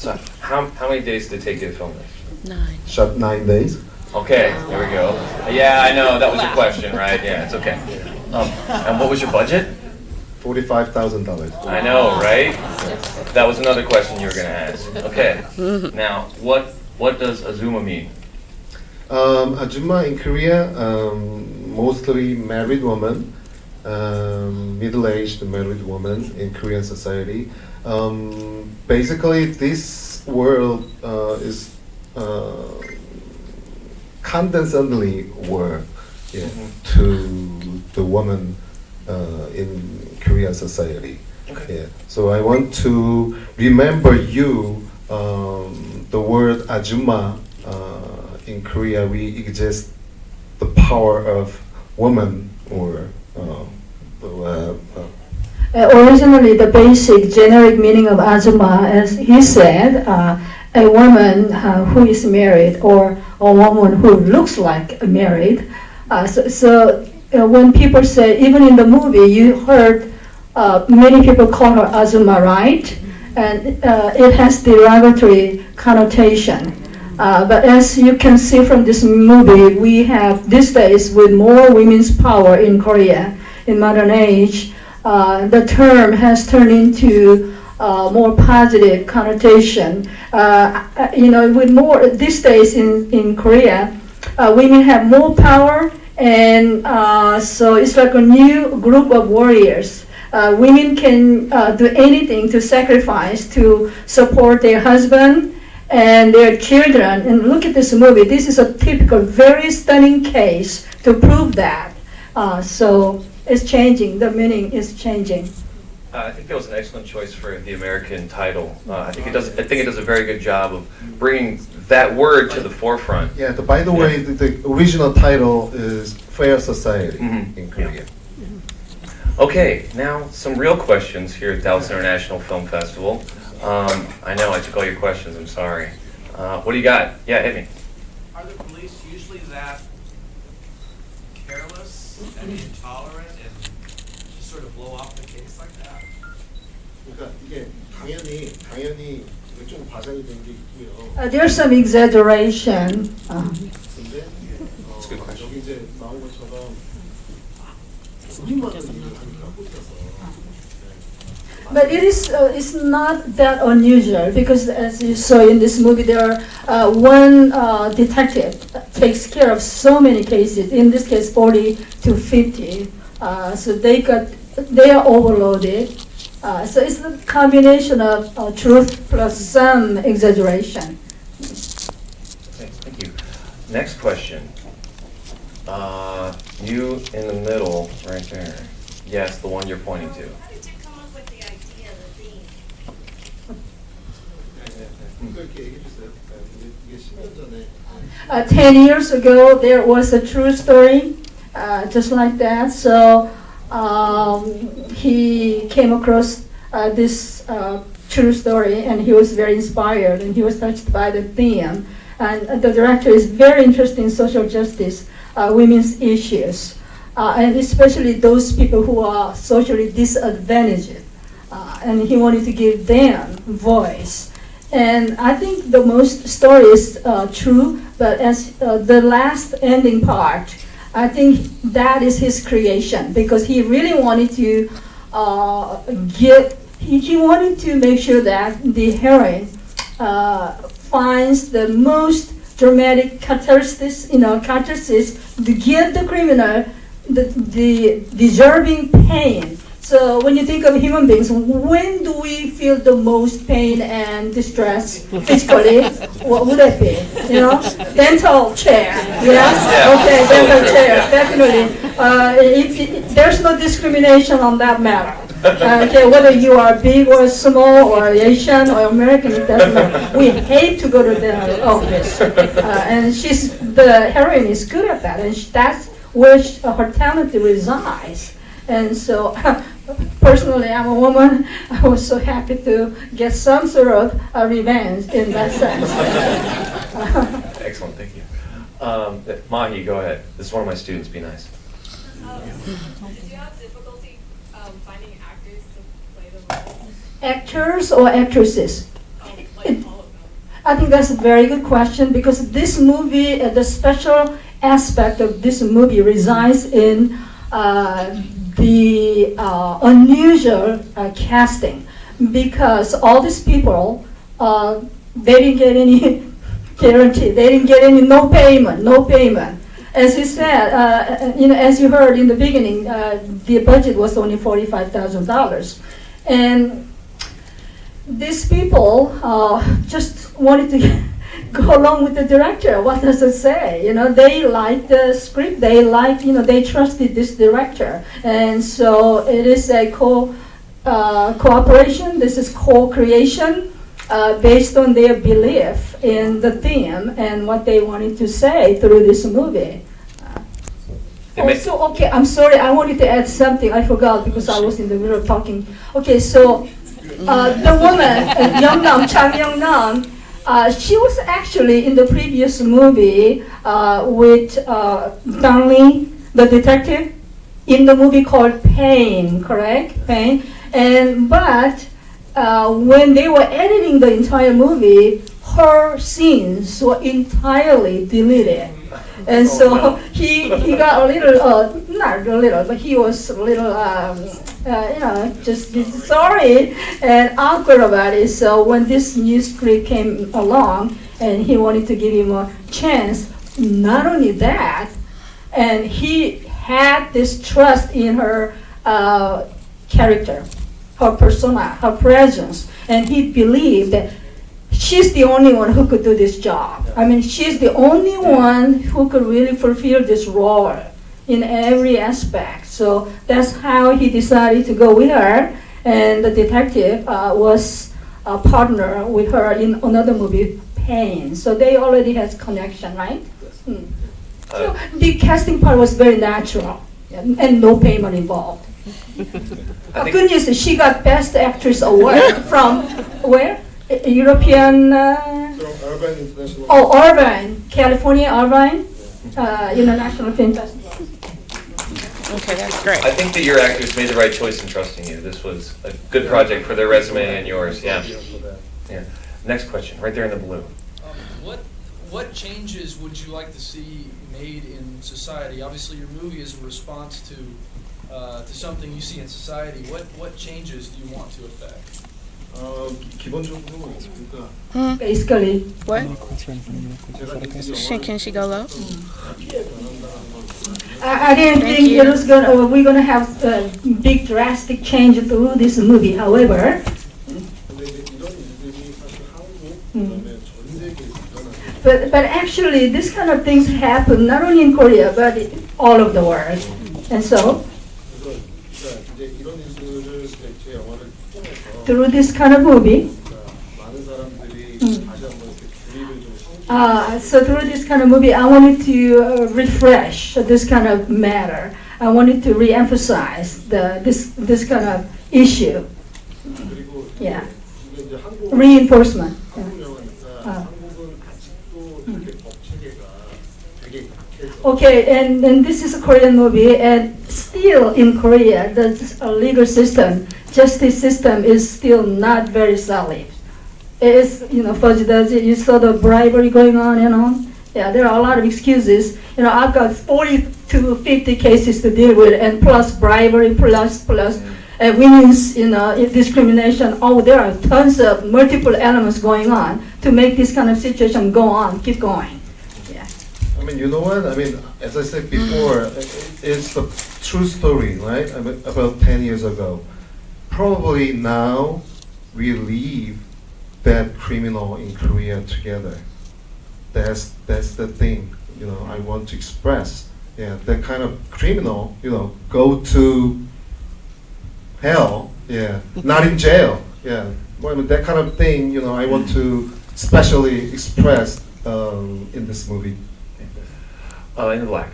So how many days did it take you to film this? 9. Shot 9 days. Okay, there we go. Yeah, I know, that was your question, right? Yeah, it's okay. And what was your budget? $45,000. I know, right? That was another question you were going to ask. Okay, now, what does Azooma mean? Azooma in Korea, mostly married woman, middle-aged married woman in Korean society. Basically, this world is condescendingly word to the woman in Korean society. Okay. Yeah. So I want to remember you. The word Azooma in Korea, we exist the power of woman or. Originally, the basic generic meaning of Azooma, as he said, a woman who is married or a woman who looks like married. So when people say, even in the movie, you heard many people call her Azooma, right? And it has derogatory connotation. But as you can see from this movie, we have these days with more women's power in Korea in modern age, the term has turned into more positive connotation. With more these days in Korea, women have more power, and so it's like a new group of warriors. Women can do anything to sacrifice to support their husband and their children. And look at this movie. This is a typical, very stunning case to prove that. So it's changing. The meaning is changing. I think that was an excellent choice for the American title. I think it does a very good job of bringing that word to the forefront. Yeah. By the way, the original title is Fair Society in Korea. Okay, now some real questions here at Dallas International Film Festival. I know I took all your questions. I'm sorry. What do you got? Yeah, hit me. Are the police usually that careless and intolerant and just sort of blow off the case like that? 그러니까 이게 당연히 이게 좀 과장이 된 게 있고요. There's some exaggeration. 근데 That's a good question. 여기 이제 나온 것처럼 우리만은 일을 하니까 혼자서. But it's not that unusual because, as you saw in this movie, there are one detective takes care of so many cases. In this case, 40 to 50. So they are overloaded. So it's a combination of truth plus some exaggeration. Okay, thank you. Next question. You in the middle, right there. Yes, the one you're pointing to. How did you come up with the idea, the theme? 그렇게 얘기해 주세요. 이게 10년 전에 10 years ago, there was a true story, just like that. So he came across this true story, and he was very inspired, and he was touched by the theme. And the director is very interested in social justice, women's issues, and especially those people who are socially disadvantaged. And he wanted to give them voice. And I think the most story is true, but as the last ending part, I think that is his creation, because he really wanted to he wanted to make sure that the heroine finds the most dramatic catharsis to give the criminal the deserving pain. So when you think of human beings, when do we feel the most pain and distress physically? What would that be? Dental chair. Yeah. Okay, dental chair. Definitely. If there's no discrimination on that matter. Okay, whether you are big or small or Asian or American, it doesn't matter. We hate to go to the office, and the heroine is good at that, and that's where her talent resides. And so, personally, I'm a woman. I was so happy to get some sort of revenge in that sense. Excellent, thank you. Mahi, go ahead. This is one of my students. Be nice. Did you have difficulty finding actors to play the role? Actors or actresses? Like all I think that's a very good question because this movie, the special aspect of this movie resides in the unusual casting because all these people, they didn't get any guarantee, they didn't get any no payment. As you said, as you heard in the beginning, the budget was only $45,000, and these people just wanted to go along with the director. What does it say? They liked the script. They liked, they trusted this director, and so it is a cooperation. This is co-creation based on their belief in the theme and what they wanted to say through this movie. Also, okay, I'm sorry. I wanted to add something. I forgot because I was in the middle of talking. Okay, so. The woman, Young-nam, Chang Young-nam, she was actually in the previous movie with Dang Lee, the detective, in the movie called Pain, correct? Pain. But when they were editing the entire movie, her scenes were entirely deleted. And so he got a little, not a little, but he was a little, just sorry and awkward about it. So when this new script came along and he wanted to give him a chance, not only that, and he had this trust in her character, her persona, her presence, and he believed that she's the only one who could do this job. I mean, she's the only one who could really fulfill this role in every aspect. So that's how he decided to go with her. And the detective was a partner with her in another movie, Pain. So they already had connection, right? So the casting part was very natural and no payment involved. Good news is she got Best Actress Award from where? European, Urban International. Irvine, California, Irvine, International Film Festival. Okay, that's great. I think that your actors made the right choice in trusting you. This was a good project for their resume and yours. Yeah. Yeah. Next question, right there in the blue. What changes would you like to see made in society? Obviously, your movie is a response to something you see in society. What changes do you want to affect? 기본적으로 그러니까 Basically, What? Can she go low? I didn't Thank think you. it was we're gonna have a big drastic change through this movie. However, 근데 이제 이런 일들이 사실 한국 그다음에 전 세계에 일어나는 but actually, this kind of things happen not only in Korea but all over the world. And so, 그래서 이제 이런 일들을 제 영화를 통해서 through this kind of movie, 많은 사람들이 다시 한번 이렇게 주의를 좀 so through this kind of movie, I wanted to refresh this kind of matter. I wanted to re-emphasize this kind of issue. 그리고 Yeah, 이게 이제 한국 reinforcement. 한국 영화니까 한국은 아직도 이렇게 법 체계가 되게 약해서 Okay, and this is a Korean movie, and still in Korea, the legal system, justice system is still not very solid. It is, you saw the bribery going on and on. Yeah, there are a lot of excuses. I've got 40 to 50 cases to deal with, and plus bribery, plus women's, discrimination. Oh, there are tons of multiple elements going on to make this kind of situation go on, keep going. Yeah. I mean, you know what? I mean, as I said before, it's a true story, right? I mean, about 10 years ago. Probably now we leave that criminal in Korea together. That's the thing, I want to express. Yeah, that kind of criminal, go to hell. Yeah, not in jail. Yeah, well, I mean, that kind of thing, I want to specially express in this movie. In the black.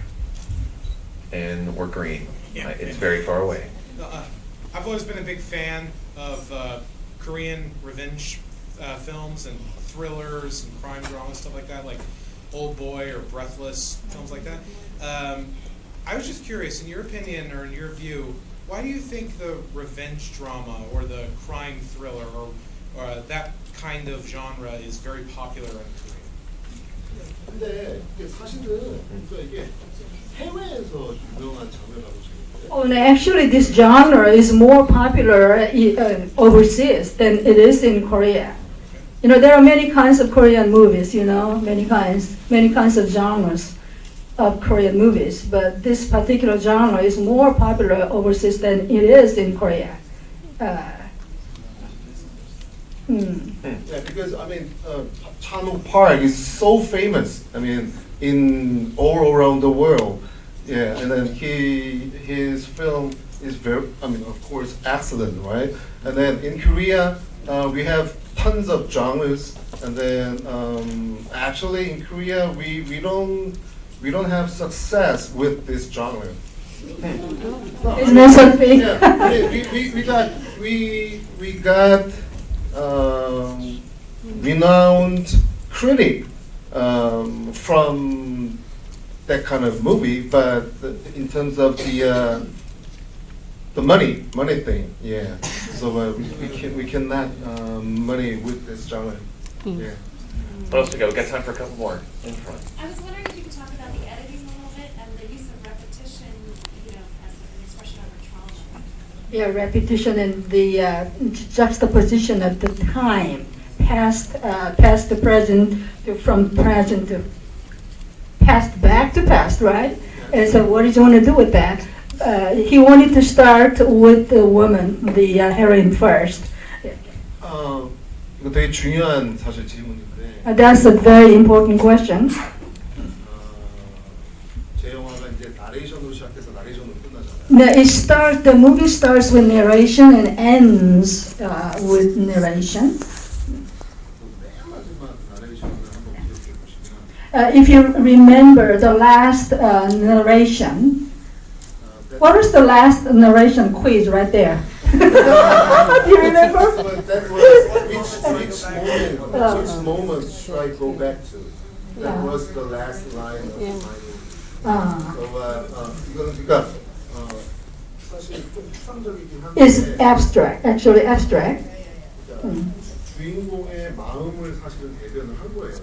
And we're green. Yeah. It's very far away. I've always been a big fan of Korean revenge films and thrillers and crime dramas, stuff like that, like Old Boy or Breathless, films like that. I was just curious, in your opinion or in your view, why do you think the revenge drama or the crime thriller or that kind of genre is very popular in Korea. 근데 이게 사실은 이게 해외에서 유명한 장르라고 생각해요. Oh, and actually, this genre is more popular overseas than it is in Korea. You know, there are many kinds of Korean movies. You know, many kinds of genres of Korean movies. But this particular genre is more popular overseas than it is in Korea. Yeah, because I mean, Chan-wook Park is so famous. I mean, in all around the world. Yeah, and then his film is very, I mean, of course, excellent, right? And then in Korea, we have tons of genres, and then actually in Korea, we don't have success with this genre. Isn't that something? Yeah, we got renowned critic from that kind of movie, but in terms of the money thing, yeah. So we cannot money with this genre. Yeah. What else we got? We got time for a couple more in front. I was wondering if you could talk about the editing a little bit and the use of repetition, you know, as an expression of artrology. Yeah, repetition and the juxtaposition of the time, past to present, from present to past back to past, right? And so what did you want to do with that? He wanted to start with the woman, the heroine first. 이거 되게 중요한 사실 질문인데. That's a very important question. 제 영화가 이제 나레이션으로 시작해서 나레이션으로 끝나잖아요. The movie starts with narration and ends with narration. 맨 마지막 나레이션을 한번 기억해 보시면. If you remember the last narration, what was the last narration quiz right there? Do you remember? That was which moment should I go back to? That was the last line of my movie. So 이거는 그러니까 사실 좀 추상적이긴 한데. It's abstract, actually abstract. 주인공의 마음을 사실은 대변을 한 거예요.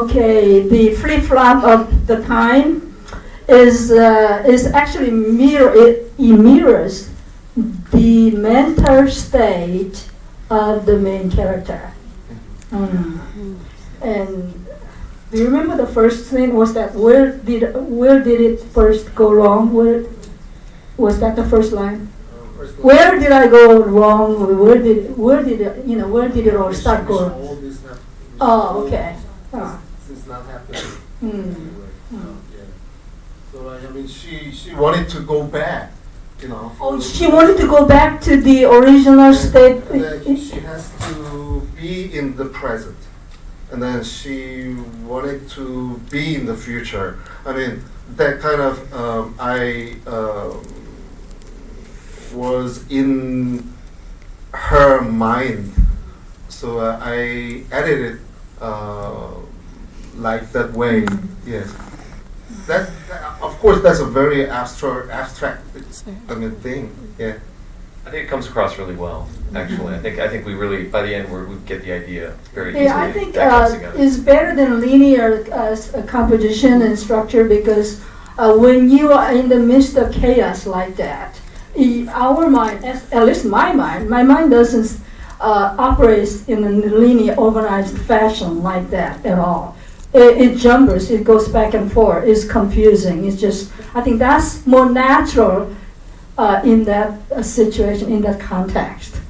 Okay. The flip-flop of the time is actually it mirrors the mental state of the main character. And do you remember the first thing was that where did it first go wrong? Was that the first line? Where did I go wrong? Where did it all start going? All this happened. Oh, okay. This is not happening. Yeah. So I mean, she wanted to go back, you know. Oh, she wanted to go back to the original state. And then she has to be in the present, and then she wanted to be in the future. I mean, that kind of I was in her mind, so I edited like that way. Yes. That of course that's a very abstract I mean thing. Yeah. I think it comes across really well. Actually, I think we really by the end we get the idea very easily. Yeah, I think that comes together. it's better than linear composition and structure because when you are in the midst of chaos like that, our mind, at least my mind doesn't operate in a linear organized fashion like that at all. It jumbles, it goes back and forth, it's confusing. It's just, I think that's more natural in that situation, in that context.